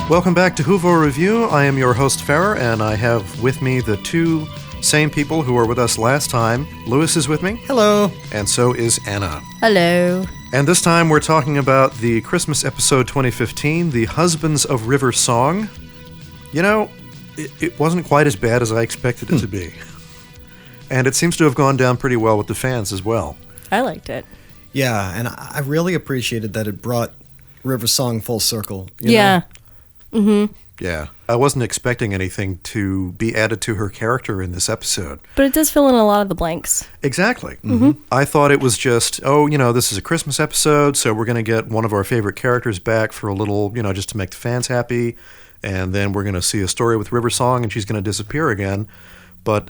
Welcome back to Whovo Review. I am your host, Farrar, and I have with me the two same people who were with us last time. Lewis is with me. Hello. And so is Anna. Hello. And this time we're talking about the Christmas episode 2015, The Husbands of River Song. You know, it wasn't quite as bad as I expected it to be. And it seems to have gone down pretty well with the fans as well. I liked it. Yeah, and I really appreciated that it brought River Song full circle. You Yeah. know? Mm-hmm. Yeah. I wasn't expecting anything to be added to her character in this episode. But it does fill in a lot of the blanks. Exactly. Mm-hmm. I thought it was just, this is a Christmas episode, so we're going to get one of our favorite characters back for a little, just to make the fans happy. And then we're going to see a story with River Song, and she's going to disappear again. But,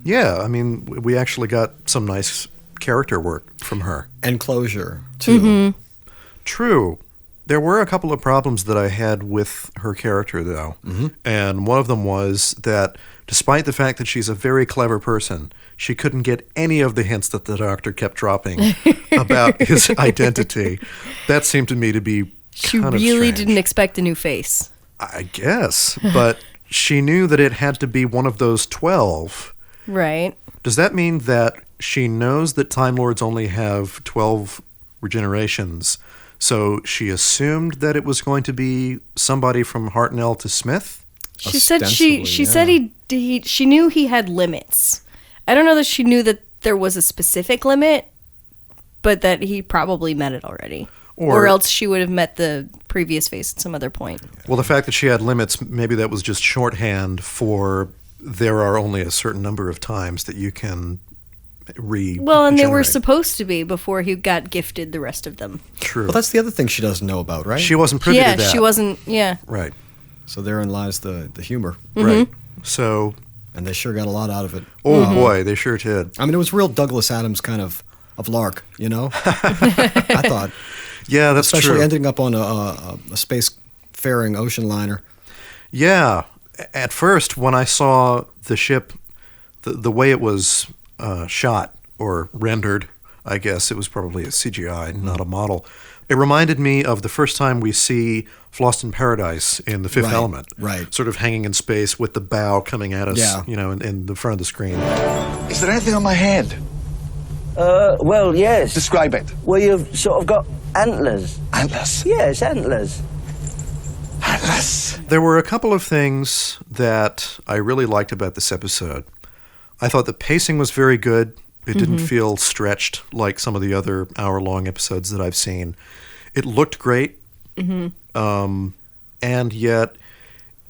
we actually got some nice character work from her. And closure, too. Mm-hmm. True. There were a couple of problems that I had with her character, though. Mm-hmm. And one of them was that despite the fact that she's a very clever person, she couldn't get any of the hints that the doctor kept dropping about his identity. That seemed to me to be She kind of really strange. didn't expect a new face. I guess. But she knew that it had to be one of those 12. Right. Does that mean that she knows that Time Lords only have 12 regenerations? So she assumed that it was going to be somebody from Hartnell to Smith? She said she knew he had limits. I don't know that she knew that there was a specific limit, but that he probably met it already. Or else she would have met the previous face at some other point. Well, the fact that she had limits, maybe that was just shorthand for there are only a certain number of times that you can Well, and they were supposed to be before he got gifted the rest of them. True. Well, that's the other thing she doesn't know about, right? She wasn't privy to that. Yeah, she wasn't, yeah. Right. So therein lies the humor. Mm-hmm. Right. So... And they sure got a lot out of it. Oh, boy, they sure did. I mean, it was real Douglas Adams kind of lark, I thought. Yeah, that's Especially true. ending up on a space-faring ocean liner. Yeah. At first, when I saw the ship, the way it was shot or rendered, I guess it was probably a CGI, not a model. It reminded me of the first time we see Lost in Paradise in The Fifth Element. Right. Sort of hanging in space with the bow coming at us, Yeah. in the front of the screen. Is there anything on my head? Well, yes. Describe it. Well, you've sort of got antlers. Atlas. Yes, antlers. Atlas. There were a couple of things that I really liked about this episode. I thought the pacing was very good. It didn't feel stretched like some of the other hour-long episodes that I've seen. It looked great, and yet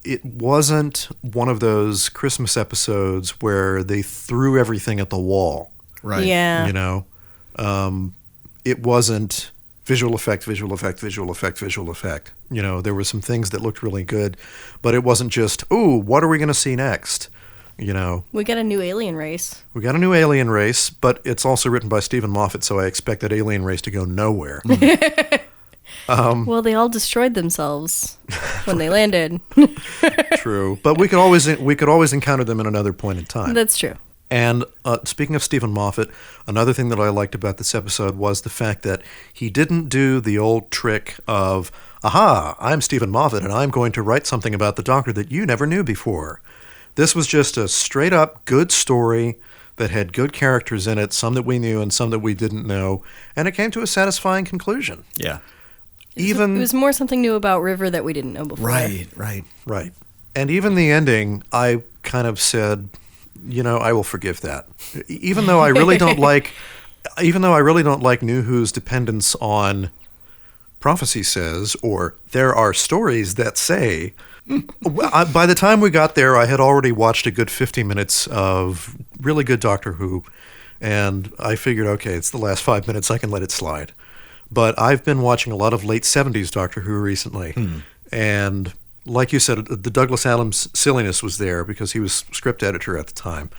it wasn't one of those Christmas episodes where they threw everything at the wall. Right. Yeah. It wasn't visual effect, visual effect, visual effect, visual effect. There were some things that looked really good, but it wasn't just, ooh, what are we going to see next? We got a new alien race. We got a new alien race, but it's also written by Stephen Moffat, so I expect that alien race to go nowhere. Well, they all destroyed themselves when they landed. True, but we could always encounter them in another point in time. That's true. And speaking of Stephen Moffat, another thing that I liked about this episode was the fact that he didn't do the old trick of, aha, I'm Stephen Moffat, and I'm going to write something about the Doctor that you never knew before. This was just a straight-up good story that had good characters in it, some that we knew and some that we didn't know, and it came to a satisfying conclusion. Yeah. It was more something new about River that we didn't know before. Right. And even the ending, I kind of said, I will forgive that. Even though I really don't like New Who's dependence on prophecy says, or there are stories that say. By the time we got there, I had already watched a good 50 minutes of really good Doctor Who, and I figured, okay, it's the last 5 minutes, I can let it slide. But I've been watching a lot of late 70s Doctor Who recently, and like you said, the Douglas Adams silliness was there because he was script editor at the time.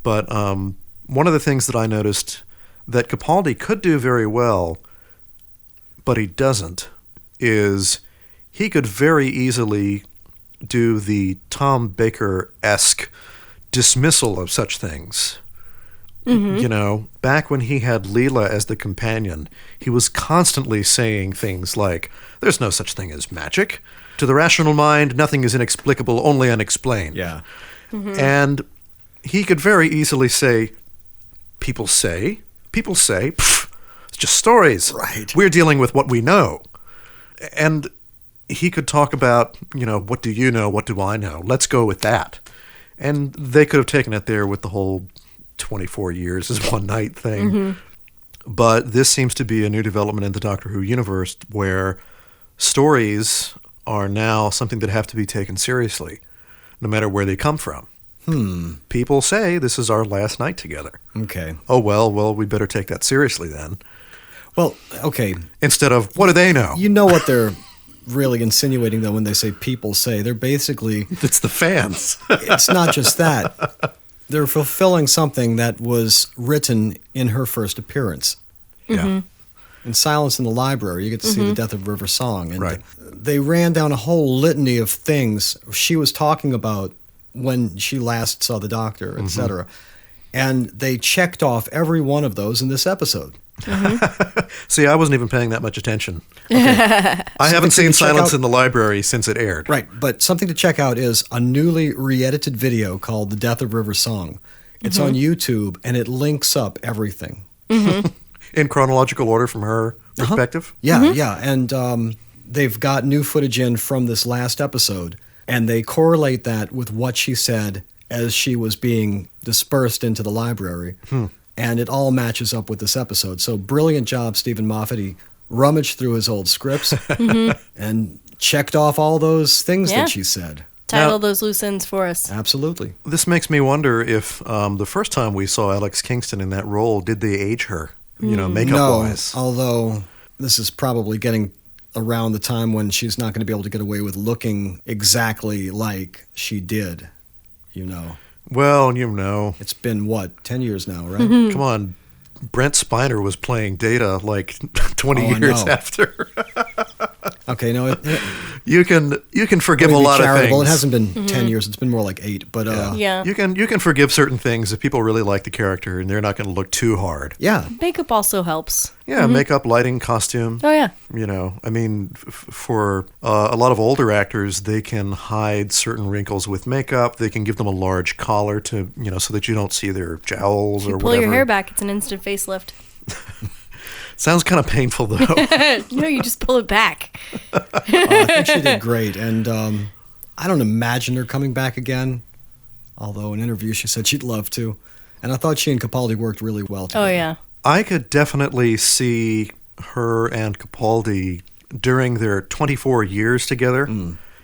But one of the things that I noticed that Capaldi could do very well, but he doesn't, is he could very easily do the Tom Baker-esque dismissal of such things. Back when he had Leela as the companion, he was constantly saying things like, there's no such thing as magic. To the rational mind, nothing is inexplicable, only unexplained. Yeah. And he could very easily say, people say, pff, it's just stories. Right. We're dealing with what we know. And he could talk about, what do you know? What do I know? Let's go with that. And they could have taken it there with the whole 24 years is one night thing. But this seems to be a new development in the Doctor Who universe where stories are now something that have to be taken seriously, no matter where they come from. People say this is our last night together. Okay. Oh, well, we better take that seriously then. Well, okay. Instead of, what do they know? You know what they're really insinuating, though, when they say people say. They're basically... It's the fans. It's not just that. They're fulfilling something that was written in her first appearance. Yeah. In Silence in the Library, you get to see the death of River Song. And Right. they ran down a whole litany of things she was talking about when she last saw the Doctor, etc. And they checked off every one of those in this episode. See, I wasn't even paying that much attention. I haven't seen to check Silence out- in the Library since it aired. Right, but something to check out is a newly re-edited video called The Death of River Song. It's on YouTube, and it links up everything. In chronological order from her perspective. Yeah, and they've got new footage in from this last episode, and they correlate that with what she said as she was being dispersed into the library, and it all matches up with this episode. So brilliant job, Stephen Moffat. He rummaged through his old scripts and checked off all those things Yeah. that she said. Title those loose ends for us. Absolutely. This makes me wonder if the first time we saw Alex Kingston in that role, did they age her, makeup-wise? No, although this is probably getting around the time when she's not going to be able to get away with looking exactly like she did, Well, It's been, 10 years now, right? come on. Brent Spiner was playing Data like 20 Oh, I years know. after. Okay, no, it You can forgive a may be lot of charitable. things. It hasn't been 10 years. It's been more like 8. But Yeah. You can forgive certain things if people really like the character and they're not going to look too hard. yeah, Makeup also helps. Yeah, makeup, lighting, costume. Oh, yeah. For a lot of older actors, they can hide certain wrinkles with makeup. They can give them a large collar to, so that you don't see their jowls You or pull whatever. your hair back, it's an instant facelift. Sounds kind of painful, though. No, you just pull it back. I think she did great. And I don't imagine her coming back again, although in an interview she said she'd love to. And I thought she and Capaldi worked really well together. Oh, yeah. I could definitely see her and Capaldi during their 24 years together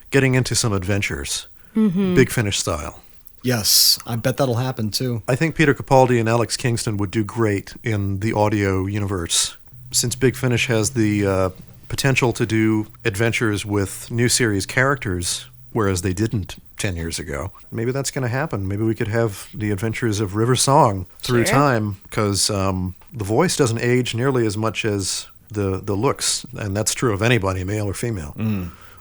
getting into some adventures, Big Finish style. Yes, I bet that'll happen too. I think Peter Capaldi and Alex Kingston would do great in the audio universe. Since Big Finish has the potential to do adventures with new series characters, whereas they didn't 10 years ago, maybe that's going to happen. Maybe we could have the adventures of River Song through Sure. time, because the voice doesn't age nearly as much as the looks, and that's true of anybody, male or female.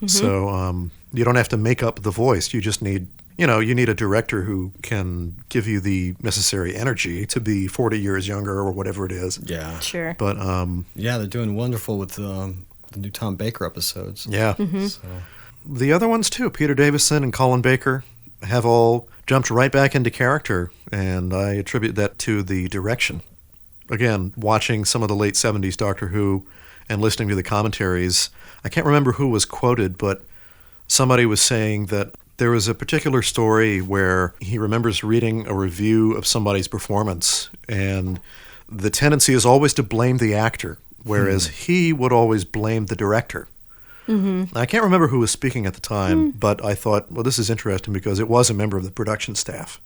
So you don't have to make up the voice. You just need... you need a director who can give you the necessary energy to be 40 years younger or whatever it is. Yeah. Sure. But, Yeah, they're doing wonderful with the new Tom Baker episodes. yeah. So, The other ones, too, Peter Davison and Colin Baker, have all jumped right back into character, and I attribute that to the direction. Again, watching some of the late 70s Doctor Who and listening to the commentaries, I can't remember who was quoted, but somebody was saying that there was a particular story where he remembers reading a review of somebody's performance, and the tendency is always to blame the actor, whereas he would always blame the director. I can't remember who was speaking at the time, but I thought, well, this is interesting because it was a member of the production staff,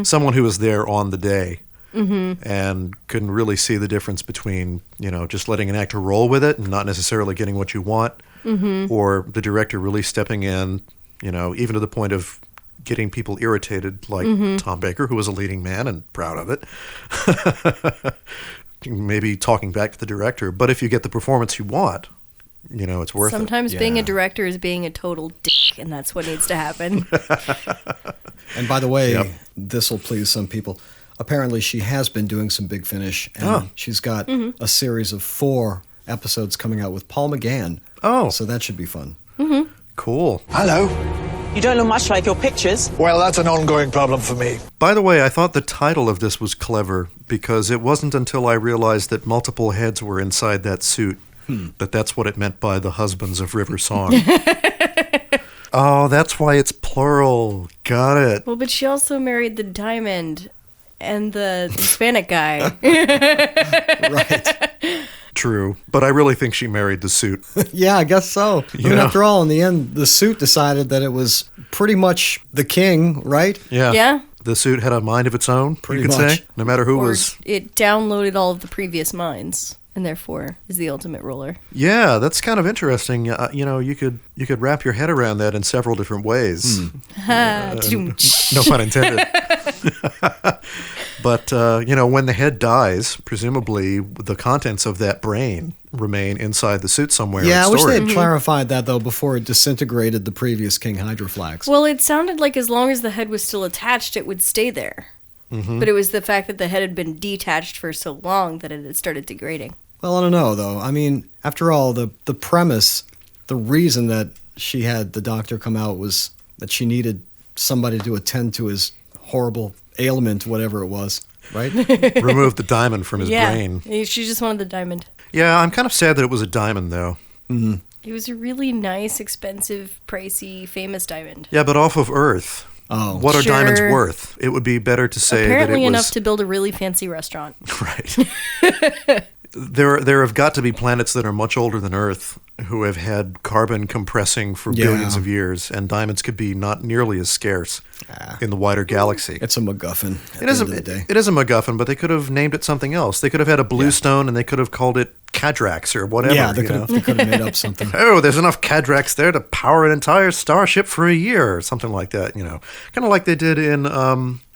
someone who was there on the day and couldn't really see the difference between, just letting an actor roll with it and not necessarily getting what you want, or the director really stepping in, even to the point of getting people irritated, like Tom Baker, who was a leading man and proud of it. Maybe talking back to the director. But if you get the performance you want, it's worth it. Sometimes being a Yeah. director is being a total dick, and that's what needs to happen. and by the way, Yep. this will please some people. Apparently, she has been doing some Big Finish, and she's got a series of 4 episodes coming out with Paul McGann. Oh. So that should be fun. Cool. Hello. You don't look much like your pictures. Well, that's an ongoing problem for me. By the way, I thought the title of this was clever because it wasn't until I realized that multiple heads were inside that suit that that's what it meant by the husbands of River Song. Oh, that's why it's plural. Got it. Well, but she also married the Diamond and the Hispanic guy. Right. True. But I really think she married the suit. Yeah, I guess so. I mean, Yeah. after all, in the end, the suit decided that it was pretty much the king, right? Yeah. Yeah. The suit had a mind of its own, Pretty you could much. say. No matter who Or was... it downloaded all of the previous minds and therefore is the ultimate ruler. Yeah, that's kind of interesting. You could wrap your head around that in several different ways. No pun intended. But, when the head dies, presumably the contents of that brain remain inside the suit somewhere. Yeah, I in wish they storage. had clarified that, though, before it disintegrated the previous King Hydroflax. Well, it sounded like as long as the head was still attached, it would stay there. But it was the fact that the head had been detached for so long that it had started degrading. Well, I don't know, though. I mean, after all, the premise, the reason that she had the doctor come out was that she needed somebody to attend to his horrible ailment, whatever it was, right? Remove the diamond from his brain. She just wanted the diamond. Yeah, I'm kind of sad that it was a diamond, though. It was a really nice, expensive, pricey, famous diamond. Yeah, but off of Earth. Oh. What are Sure. diamonds worth? It would be better to say Apparently that it enough was... to build a really fancy restaurant. Right. There have got to be planets that are much older than Earth who have had carbon compressing for Yeah. billions of years, and diamonds could be not nearly as scarce in the wider galaxy. It's a MacGuffin at It the is end of the day. it is a MacGuffin, but they could have named it something else. They could have had a blue stone, and they could have called it Cadrax or whatever. Yeah, they you could know? have made up something. Oh, there's enough Cadrax there to power an entire starship for a year, or something like that. Kind of like they did in.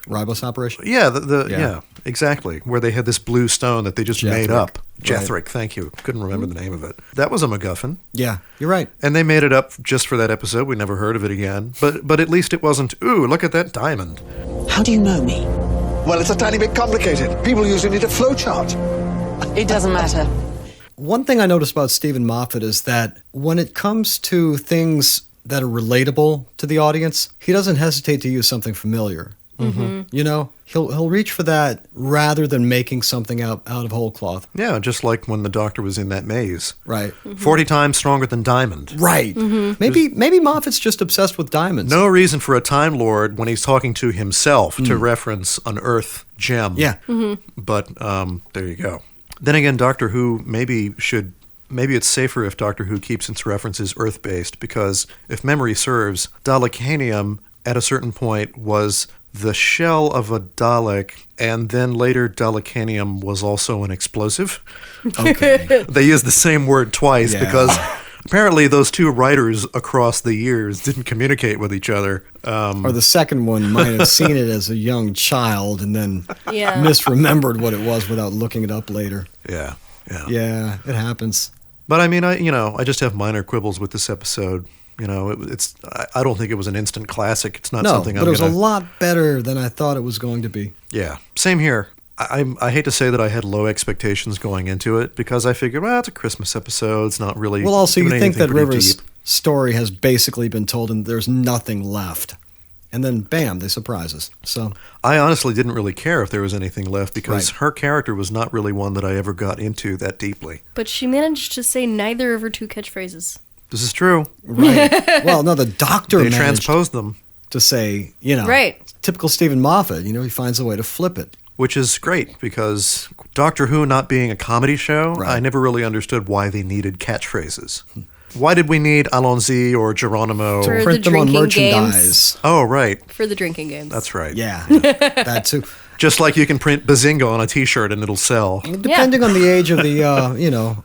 Ribos operation? Yeah, yeah, Yeah. exactly. Where they had this blue stone that they just made Jethric. up. Right. Jethric, thank you. Couldn't remember the name of it. That was a MacGuffin. Yeah, you're right. And they made it up just for that episode. We never heard of it again. But at least it wasn't, ooh, look at that diamond. How do you know me? Well, it's a tiny bit complicated. People usually need a flowchart. It doesn't matter. One thing I noticed about Stephen Moffat is that when it comes to things that are relatable to the audience, he doesn't hesitate to use something familiar. He'll reach for that rather than making something out of whole cloth. Yeah, just like when the doctor was in that maze. Right. 40 times stronger than diamond. Right. Maybe Moffat's just obsessed with diamonds. No reason for a Time Lord when he's talking to himself to reference an Earth gem. Yeah. But there you go. Then again, Doctor Who maybe it's safer if Doctor Who keeps its references Earth-based, because if memory serves, Dalekanium at a certain point was the shell of a Dalek, and then later Dalekanium was also an explosive. Okay. They used the same word twice Yeah. because apparently those two writers across the years didn't communicate with each other. Or the second one might have seen it as a young child and then Yeah. misremembered what it was without looking it up later. Yeah. Yeah, it happens. But I mean, I just have minor quibbles with this episode. I don't think it was an instant classic. It's not No, something but I'm it was gonna... a lot better than I thought it was going to be. Yeah, same here. I hate to say that I had low expectations going into it because I figured, well, it's a Christmas episode. It's not really. Well, also, you doing think anything that pretty River's deep. story has basically been told and there's nothing left. And then, bam, they surprise us. So, I honestly didn't really care if there was anything left because Right. her character was not really one that I ever got into that deeply. But she managed to say neither of her two catchphrases. This is true. right. Well, no, the doctor They managed transposed them, to say, Right. typical Stephen Moffat, he finds a way to flip it. which is great because Doctor Who not being a comedy show, Right. I never really understood why they needed catchphrases. Why did we need Allons-y or Geronimo? For Print the them on drinking merchandise. Oh, right. For the drinking games. That's right. Yeah, that too. Just like you can print Bazinga on a T-shirt and it'll sell. Depending on the age of the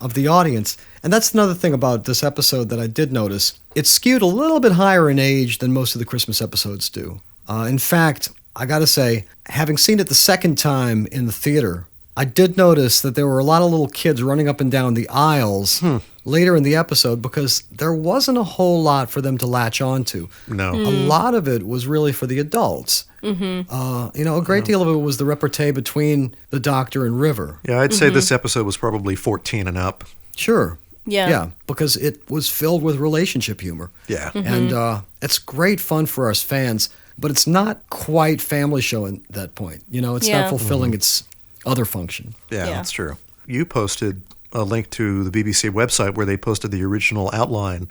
of the audience. And that's another thing about this episode that I did notice. It's skewed a little bit higher in age than most of the Christmas episodes do. In fact, I got to say, having seen it the second time in the theater, I did notice that there were a lot of little kids running up and down the aisles later in the episode because there wasn't a whole lot for them to latch on to. No. A lot of it was really for the adults. A great deal of it was the repartee between the Doctor and River. Yeah, I'd say this episode was probably 14 and up. Sure. Yeah. Yeah, because it was filled with relationship humor. Yeah. And it's great fun for us fans, but it's not quite family show at that point. It's Yeah. not fulfilling its other function. Yeah, Yeah. that's true. You posted a link to the BBC website where they posted the original outline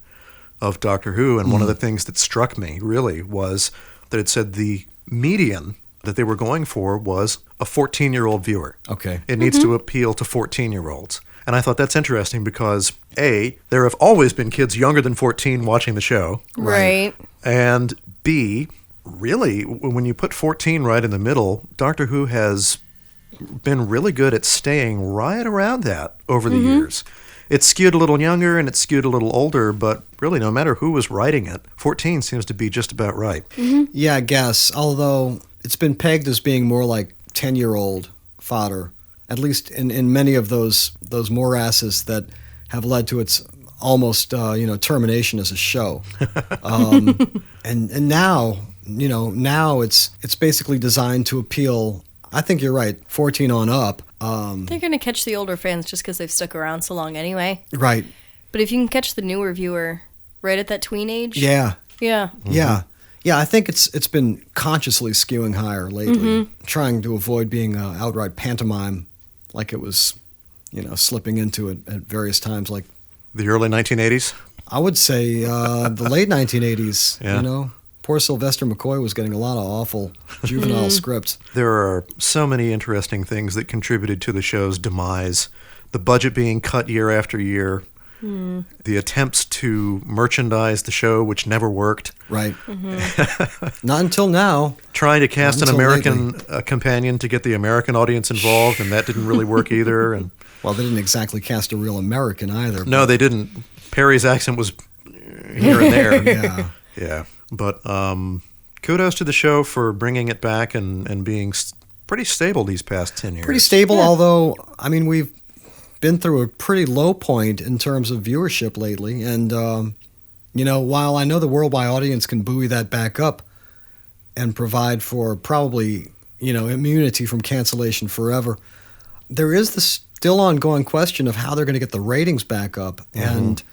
of Doctor Who, and one of the things that struck me really was that it said the median that they were going for was a 14-year-old viewer. Okay. It needs to appeal to 14-year-olds. And I thought that's interesting because, A, there have always been kids younger than 14 watching the show. Right. And B, really, when you put 14 right in the middle, Doctor Who has been really good at staying right around that over the years. It's skewed a little younger and it's skewed a little older, but really, no matter who was writing it, 14 seems to be just about right. Yeah, I guess. Although it's been pegged as being more like 10-year-old fodder, at least in many of those morasses that have led to its almost termination as a show. And now it's basically designed to appeal. I think you're right, 14 on up. They're going to catch the older fans just because they've stuck around so long anyway. Right. But if you can catch the newer viewer right at that tween age. Yeah. Yeah. Yeah. Yeah, I think it's been consciously skewing higher lately, trying to avoid being outright pantomime, like it was, slipping into it at various times. Like The early 1980s? I would say the late 1980s. Yeah. Poor Sylvester McCoy was getting a lot of awful juvenile scripts. There are so many interesting things that contributed to the show's demise. The budget being cut year after year, the attempts to merchandise the show, which never worked, Right. Not until now. trying to cast an Until American companion to get the American audience involved, and that didn't really work either. And Well, they didn't exactly cast a real American either. no, they didn't. Perry's accent was here and there. Yeah. Yeah, but kudos to the show for bringing it back and being pretty stable these past 10 years. Pretty stable, although, we've been through a pretty low point in terms of viewership lately. And, while I know the worldwide audience can buoy that back up and provide for probably, immunity from cancellation forever, there is the still ongoing question of how they're going to get the ratings back up. And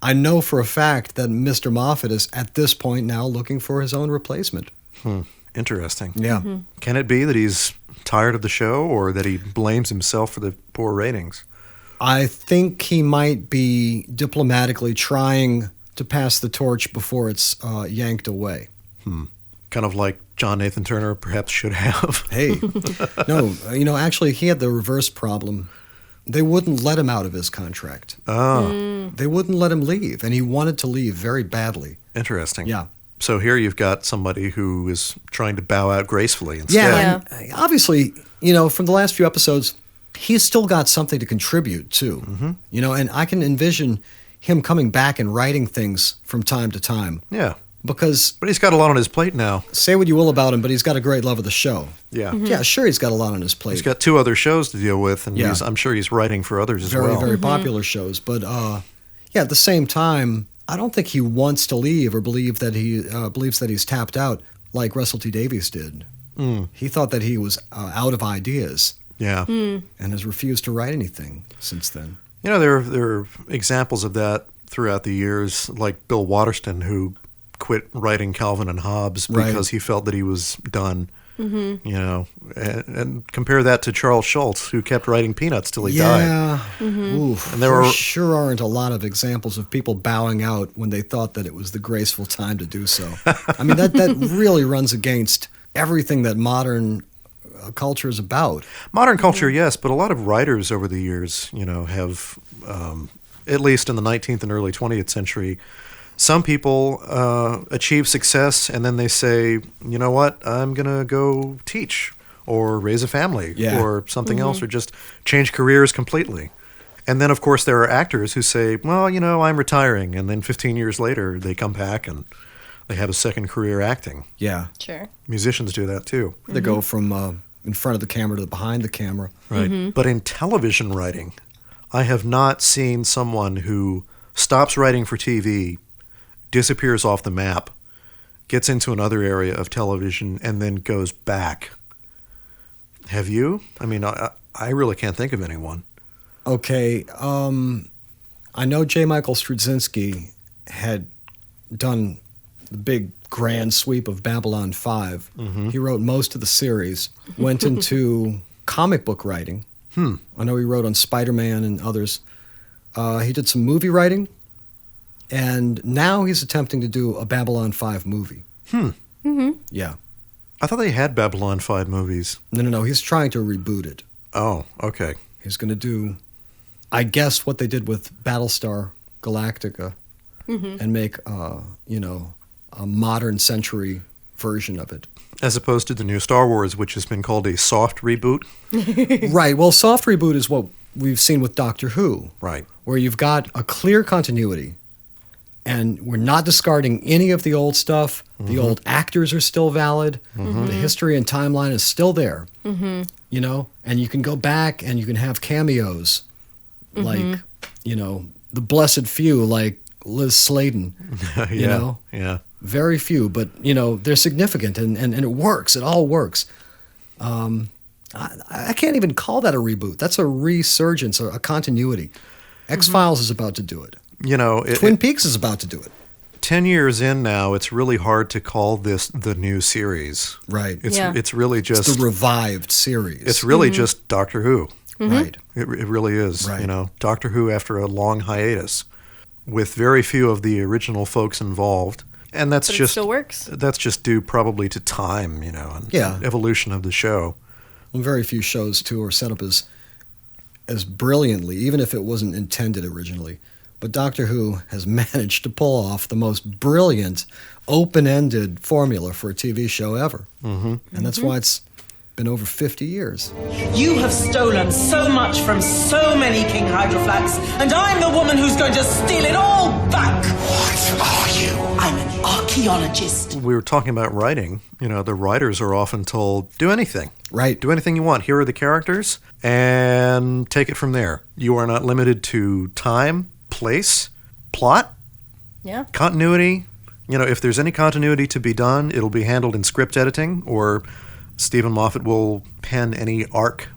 I know for a fact that Mr. Moffat is at this point now looking for his own replacement. Interesting. Yeah. Can it be that he's tired of the show or that he blames himself for the poor ratings? I think he might be diplomatically trying to pass the torch before it's yanked away. Kind of like John Nathan Turner perhaps should have. Hey, no, actually, he had the reverse problem. They wouldn't let him out of his contract. They wouldn't let him leave, and he wanted to leave very badly. Interesting. Yeah. So here you've got somebody who is trying to bow out gracefully instead. Yeah, and obviously, from the last few episodes, he's still got something to contribute too. And I can envision him coming back and writing things from time to time. Yeah. Because But he's got a lot on his plate now. say what you will about him, but he's got a great love of the show. Yeah. Yeah, sure, he's got a lot on his plate. He's got 2 other shows to deal with, and Yeah. I'm sure he's writing for others as very, well. very popular shows. But at the same time, I don't think he wants to leave or believes that he's tapped out like Russell T Davies did. He thought that he was out of ideas Yeah. and has refused to write anything since then. There are examples of that throughout the years, like Bill Waterston, who quit writing Calvin and Hobbes because Right. he felt that he was done. And compare that to Charles Schultz, who kept writing Peanuts till he died. Yeah. Oof. And There sure aren't a lot of examples of people bowing out when they thought that it was the graceful time to do so. That really runs against everything that modern culture is about. Modern culture, yes, but a lot of writers over the years, have, at least in the 19th and early 20th century, some people achieve success and then they say, you know what, I'm going to go teach or raise a family or something else, or just change careers completely. And then, of course, there are actors who say, well, I'm retiring. And then 15 years later, they come back and they have a second career acting. Yeah. Sure. Musicians do that too. They go from in front of the camera to behind the camera. Right. But in television writing, I have not seen someone who stops writing for TV, disappears off the map, gets into another area of television, and then goes back. Have you? I really can't think of anyone. Okay. I know J. Michael Straczynski had done the big grand sweep of Babylon 5. He wrote most of the series, went into comic book writing. I know he wrote on Spider-Man and others. He did some movie writing, and now he's attempting to do a Babylon 5 movie. Yeah. I thought they had Babylon 5 movies. No. He's trying to reboot it. Oh, okay. He's going to do, I guess, what they did with Battlestar Galactica and make, a modern century version of it. As opposed to the new Star Wars, which has been called a soft reboot. Right. Well, soft reboot is what we've seen with Doctor Who. Right. Where you've got a clear continuity, and we're not discarding any of the old stuff. The old actors are still valid. The history and timeline is still there. You know, and you can go back and you can have cameos like, the blessed few, like Liz Sladen. You know? Yeah. Very few, but, they're significant, and it works. It all works. I can't even call that a reboot. That's a resurgence, or a continuity. X-Files is about to do it. Twin Peaks is about to do it. 10 years in now, it's really hard to call this the new series. Right. It's really just... It's the revived series. It's really just Doctor Who. Right. It really is. Right. Doctor Who after a long hiatus with very few of the original folks involved. And that's But just... it still works. That's just due probably to time, and evolution of the show. And very few shows, too, are set up as brilliantly, even if it wasn't intended originally. But Doctor Who has managed to pull off the most brilliant, open-ended formula for a TV show ever. And that's why it's been over 50 years. You have stolen so much from so many King Hydroflax, and I'm the woman who's going to steal it all back! What are you? I'm an archaeologist. We were talking about writing. The writers are often told, do anything. Right. Do anything you want. Here are the characters, and take it from there. You are not limited to time, place, plot, continuity. If there's any continuity to be done, it'll be handled in script editing, or Stephen Moffat will pen any arc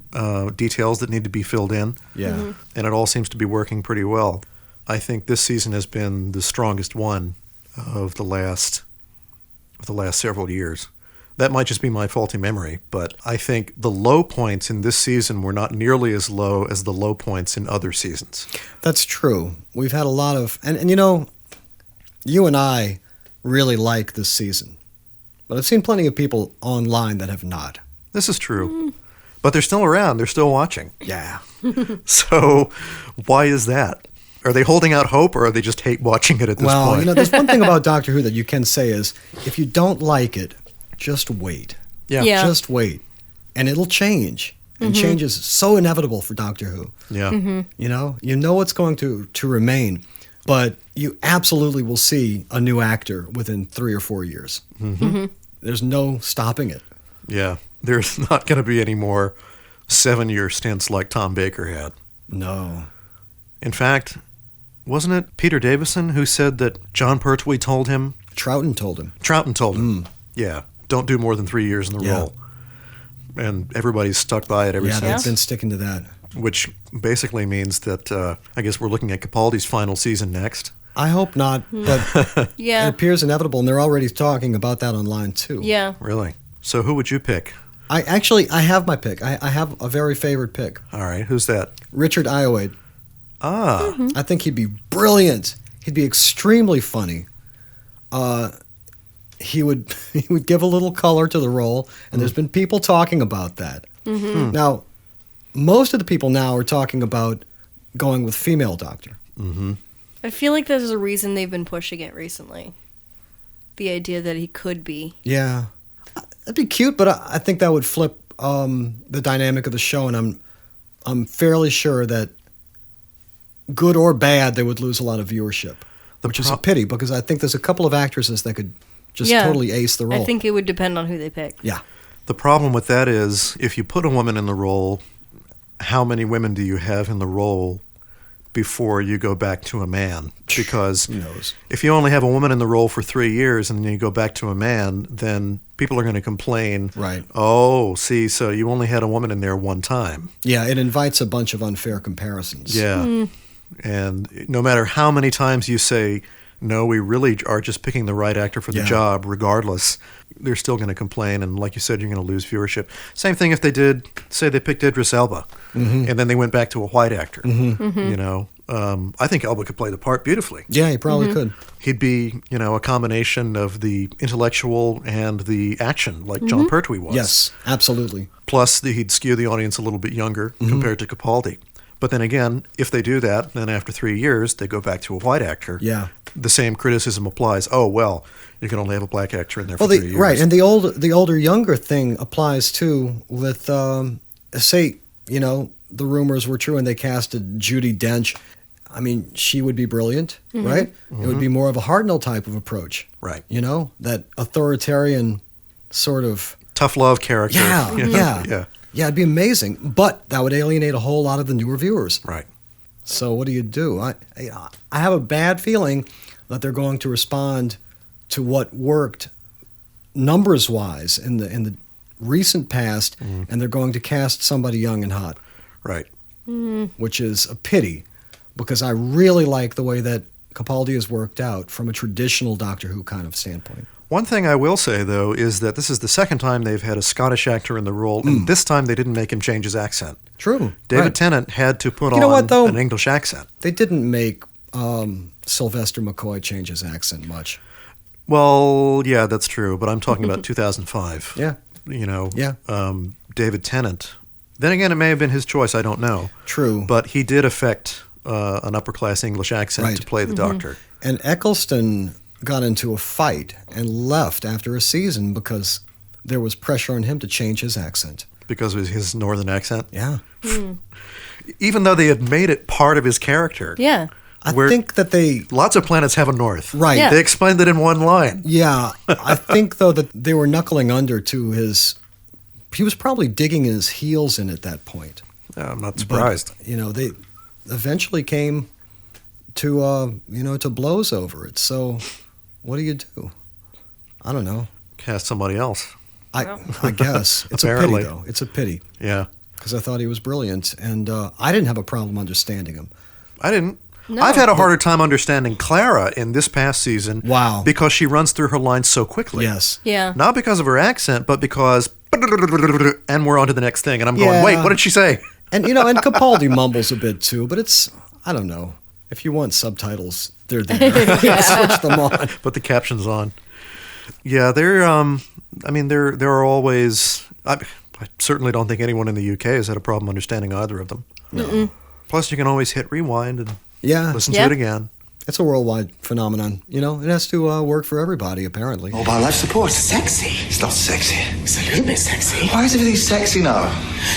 details that need to be filled in. Yeah. And it all seems to be working pretty well. I think this season has been the strongest one of the last several years. That might just be my faulty memory, but I think the low points in this season were not nearly as low as the low points in other seasons. That's true. We've had a lot of... And you and I really like this season. But I've seen plenty of people online that have not. This is true. But they're still around. They're still watching. Yeah. So why is that? Are they holding out hope, or are they just hate watching it at this point? Well, there's one thing about Doctor Who that you can say is, if you don't like it, just wait. Yeah. Just wait. And it'll change. And change is so inevitable for Doctor Who. Yeah. You know what's going to remain. But you absolutely will see a new actor within 3 or 4 years. There's no stopping it. Yeah. There's not going to be any more 7-year stints like Tom Baker had. No. In fact, wasn't it Peter Davison who said that John Pertwee told him? Troughton told him. Troughton told him. Yeah. Don't do more than 3 years in the role. And everybody's stuck by it ever since. Yeah, they've been sticking to that. Which basically means that I guess we're looking at Capaldi's final season next. I hope not, but it appears inevitable, and they're already talking about that online, too. Yeah. Really? So who would you pick? I have my pick. I have a very favorite pick. All right. Who's that? Richard Ayoade. Ah. I think he'd be brilliant. He'd be extremely funny. He would give a little color to the role, and there's been people talking about that. Now, most of the people now are talking about going with female Doctor. I feel like there's a reason they've been pushing it recently. The idea that he could be. Yeah. That'd be cute, but I think that would flip the dynamic of the show, and I'm fairly sure that good or bad, they would lose a lot of viewership, which is a pity, because I think there's a couple of actresses that could just totally ace the role. I think it would depend on who they pick. Yeah. The problem with that is, if you put a woman in the role, how many women do you have in the role before you go back to a man? Because Who knows? if you only have a woman in the role for 3 years and then you go back to a man, then people are going to complain. Right. Oh, see, so you only had a woman in there one time. Yeah, it invites a bunch of unfair comparisons. Yeah. And no matter how many times you say, no, we really are just picking the right actor for the job, regardless, they're still going to complain. And like you said, you're going to lose viewership. Same thing if they did, say they picked Idris Elba, and then they went back to a white actor. You know, I think Elba could play the part beautifully. Yeah, he probably could. He'd be, you know, a combination of the intellectual and the action, like John Pertwee was. Yes, absolutely. Plus, he'd skew the audience a little bit younger compared to Capaldi. But then again, if they do that, then after 3 years, they go back to a white actor. Yeah. The same criticism applies. Oh, well, you can only have a black actor in there for 3 years. Right, and the older younger thing applies too with, say, you know, the rumors were true and they casted Judi Dench. I mean, she would be brilliant, right? It would be more of a Hartnell type of approach. Right. You know, that authoritarian sort of... Tough love character. Yeah, you know? yeah. Yeah, it'd be amazing, but that would alienate a whole lot of the newer viewers. Right. So what do? I have a bad feeling that they're going to respond to what worked numbers-wise in the recent past, and they're going to cast somebody young and hot. Right. Which is a pity, because I really like the way that Capaldi has worked out from a traditional Doctor Who kind of standpoint. One thing I will say, though, is that this is the second time they've had a Scottish actor in the role, and this time they didn't make him change his accent. True. David right. Tennant had to put You know on what, though? an English accent. They didn't make Sylvester McCoy change his accent much. Well, yeah, that's true, but I'm talking about 2005. Yeah. You know, Yeah. David Tennant. Then again, it may have been his choice, I don't know. True. But he did affect an upper-class English accent Right. to play the Doctor. And Eccleston got into a fight and left after a season because there was pressure on him to change his accent. Because of his northern accent. Yeah. Even though they had made it part of his character. Yeah. I Where- think that they... Lots of planets have a north. Right. Yeah. They explained it in one line. Yeah. I think, though, that they were knuckling under to his... He was probably digging his heels in at that point. I'm not surprised. But, you know, they eventually came to, to blows over it. So what do you do? I don't know. Cast somebody else. I guess. It's Apparently. a pity, though. It's a pity. Yeah. Because I thought he was brilliant. And I didn't have a problem understanding him. I didn't. No. I've had a harder time understanding Clara in this past season. Wow. Because she runs through her lines so quickly. Yes. Yeah. Not because of her accent, but because... And we're on to the next thing. And I'm going, Yeah. wait, what did she say? And, and Capaldi mumbles a bit, too. But it's, I don't know. If you want subtitles, they're there. Switch them on. Put the captions on. Yeah, there are always... I certainly don't think anyone in the UK has had a problem understanding either of them. No. Plus, you can always hit rewind and Yeah. listen Yeah. to it again. It's a worldwide phenomenon. It has to work for everybody, apparently. Mobile life support. Sexy. It's not sexy. It's a little bit sexy. Why is everything sexy now?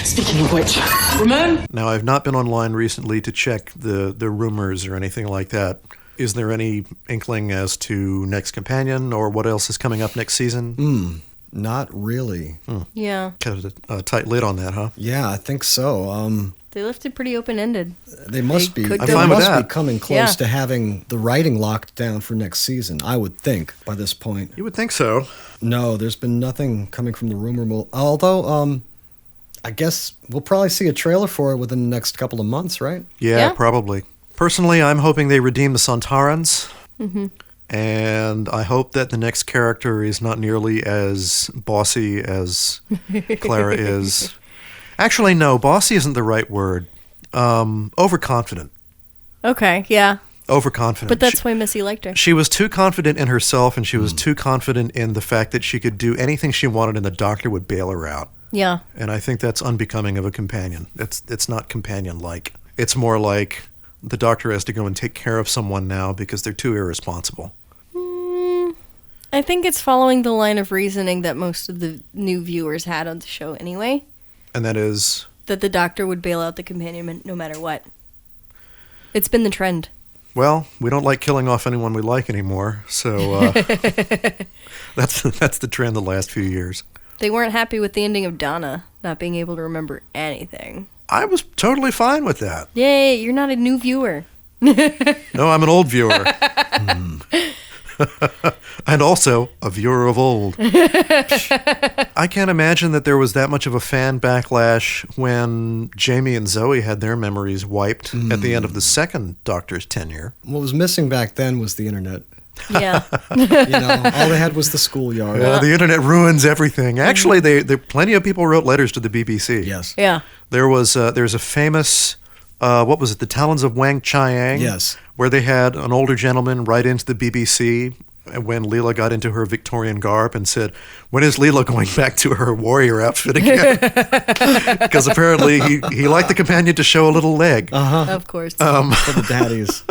Speaking of which, Ramon? Now, I've not been online recently to check the rumors or anything like that. Is there any inkling as to next companion or what else is coming up next season? Not really. Yeah. Kind of a tight lid on that, huh? Yeah, I think so. They left it pretty open-ended. They must They be. could They go- I'm fine with must be that. coming close Yeah. to having the writing locked down for next season. I would think by this point. You would think so. No, there's been nothing coming from the rumor mill. Although, I guess we'll probably see a trailer for it within the next couple of months, right? Yeah, Yeah. probably. Personally, I'm hoping they redeem the Sontarans. And I hope that the next character is not nearly as bossy as Clara is. Actually, no, bossy isn't the right word. Overconfident. Okay, yeah. Overconfident. But that's why Missy liked her. She was too confident in herself, and she was too confident in the fact that she could do anything she wanted, and the Doctor would bail her out. Yeah. And I think that's unbecoming of a companion. It's not companion-like. It's more like the Doctor has to go and take care of someone now because they're too irresponsible. I think it's following the line of reasoning that most of the new viewers had on the show anyway. And that is... That the Doctor would bail out the companion no matter what. It's been the trend. Well, we don't like killing off anyone we like anymore, so that's the trend the last few years. They weren't happy with the ending of Donna not being able to remember anything. I was totally fine with that. Yay, you're not a new viewer. No, I'm an old viewer. And also a viewer of old. I can't imagine that there was that much of a fan backlash when Jamie and Zoe had their memories wiped at the end of the second Doctor's tenure. What was missing back then was the internet. Yeah. You know, all they had was the schoolyard. The internet ruins everything. Actually, plenty of people wrote letters to the BBC. Yes. Yeah. There's a famous, what was it, the Talons of Wang Chiang? Yes. Where they had an older gentleman write into the BBC when Leela got into her Victorian garb and said, when is Leela going back to her warrior outfit again? Because apparently he liked the companion to show a little leg. Of course. For the daddies.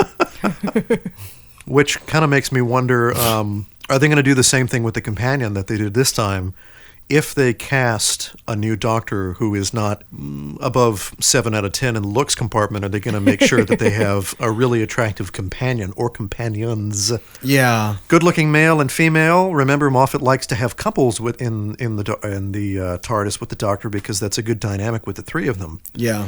Which kind of makes me wonder, are they going to do the same thing with the companion that they did this time? If they cast a new Doctor who is not above 7 out of 10 in the looks compartment, are they going to make sure that they have a really attractive companion or companions? Yeah. Good-looking male and female. Remember, Moffat likes to have couples in the TARDIS with the Doctor because that's a good dynamic with the three of them. Yeah.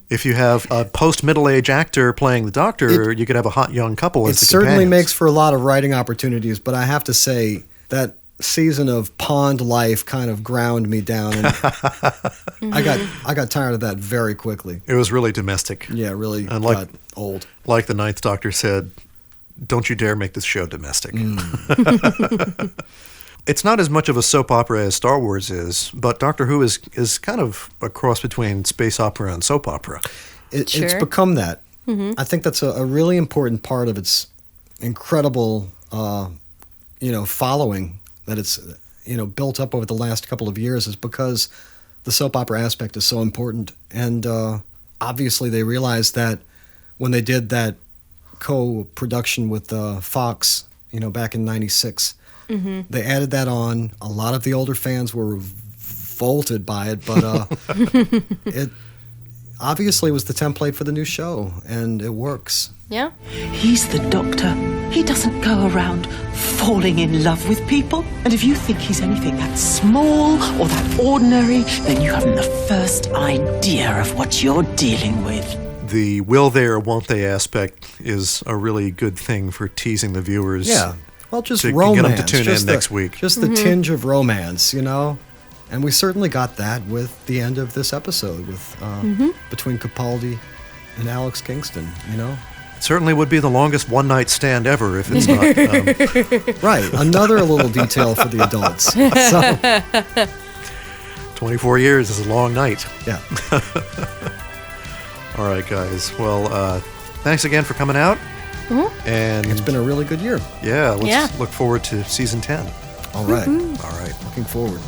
If you have a post-middle-age actor playing the Doctor, you could have a hot young couple as It the certainly companions. makes for a lot of writing opportunities, but I have to say that season of pond life kind of ground me down, and I got tired of that very quickly. It was really domestic. Yeah, it really And got old. Like the Ninth Doctor said, don't you dare make this show domestic. It's not as much of a soap opera as Star Wars is, but Doctor Who is kind of a cross between space opera and soap opera. It's Sure. become that. I think that's a really important part of its incredible, following that it's, built up over the last couple of years is because the soap opera aspect is so important. And obviously they realized that when they did that co-production with Fox, back in '96, they added that on. A lot of the older fans were revolted by it, but it obviously was the template for the new show, and it works. Yeah. He's the Doctor. He doesn't go around falling in love with people. And if you think he's anything that small or that ordinary, then you haven't the first idea of what you're dealing with. The will they or won't they aspect is a really good thing for teasing the viewers. Yeah. Well, just to romance. get them to tune just in the- next week. Just the tinge of romance, And we certainly got that with the end of this episode with between Capaldi and Alex Kingston, It certainly would be the longest one-night stand ever if it's not. Right. Another little detail for the adults. So, 24 years is a long night. yeah. All right, guys. Well, thanks again for coming out. And It's been a really good year. let's look forward to season 10. All right. All right. Looking forward.